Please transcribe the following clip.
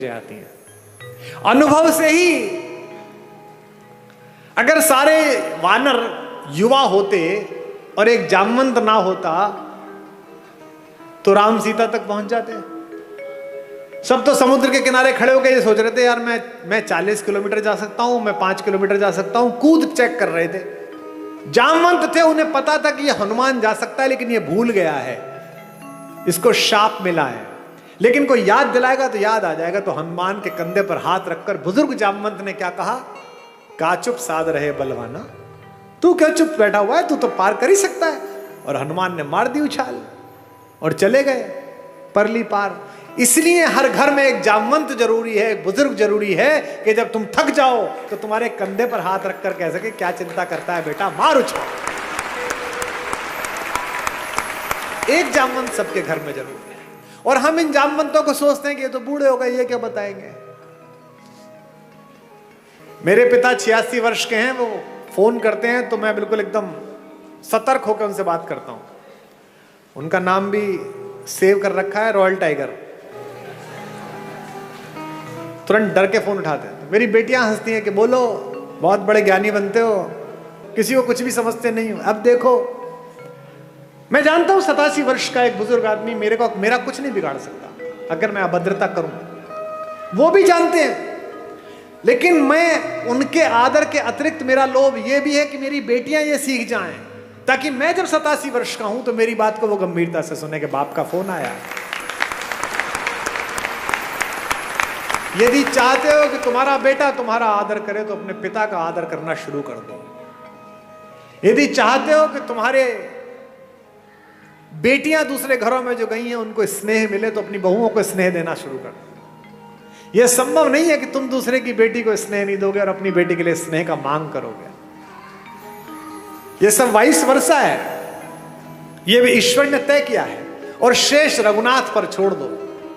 आती हैं अनुभव से ही। अगर सारे वानर युवा होते और एक जामवंत ना होता तो राम सीता तक पहुंच जाते। सब तो समुद्र के किनारे खड़े होकर ये सोच रहे थे, यार मैं 40 किलोमीटर जा सकता हूं, मैं 5 किलोमीटर जा सकता हूं, कूद चेक कर रहे थे। जामवंत थे, उन्हें पता था कि ये हनुमान जा सकता है, लेकिन ये भूल गया है, इसको शाप मिला है। लेकिन कोई याद दिलाएगा तो याद आ जाएगा। तो हनुमान के कंधे पर हाथ रखकर बुजुर्ग जामवंत ने क्या कहा, का चुप साध रहे बलवाना, तू क्या चुप बैठा हुआ है, तू तो पार कर ही सकता है। और हनुमान ने मार दी उछाल और चले गए परली पार। इसलिए हर घर में एक जामवंत जरूरी है, एक बुजुर्ग जरूरी है कि जब तुम थक जाओ तो तुम्हारे कंधे पर हाथ रखकर कह सके, क्या चिंता करता है बेटा, मार उछाल। एक जामवंत सबके घर में जरूरी है। और हम इन जामवंतों को सोचते हैं कि ये तो बूढ़े हो गए, ये क्या बताएंगे। मेरे पिता 86 वर्ष के हैं, वो फोन करते हैं तो मैं बिल्कुल एकदम सतर्क होकर उनसे बात करता हूं। उनका नाम भी सेव कर रखा है, रॉयल टाइगर। तुरंत डर के फोन उठाते हैं। मेरी बेटियां हंसती हैं कि बोलो, बहुत बड़े ज्ञानी बनते हो, किसी को कुछ भी समझते नहीं हो। अब देखो, मैं जानता हूं 87 वर्ष का एक बुजुर्ग आदमी मेरा कुछ नहीं बिगाड़ सकता अगर मैं अभद्रता करूं, वो भी जानते हैं। लेकिन मैं उनके आदर के अतिरिक्त मेरा लोभ ये भी है कि मेरी बेटियां ये सीख जाएं, ताकि मैं जब 87 वर्ष का हूं तो मेरी बात को वो गंभीरता से सुने कि बाप का फोन आया। यदि चाहते हो कि तुम्हारा बेटा तुम्हारा आदर करे तो अपने पिता का आदर करना शुरू कर दो। यदि चाहते हो कि तुम्हारे बेटियां दूसरे घरों में जो गई हैं उनको स्नेह मिले तो अपनी बहुओं को स्नेह देना शुरू कर दो। यह संभव नहीं है कि तुम दूसरे की बेटी को स्नेह नहीं दोगे और अपनी बेटी के लिए स्नेह का मांग करोगे। यह सब वाइस वर्सा है, यह भी ईश्वर ने तय किया है। और शेष रघुनाथ पर छोड़ दो।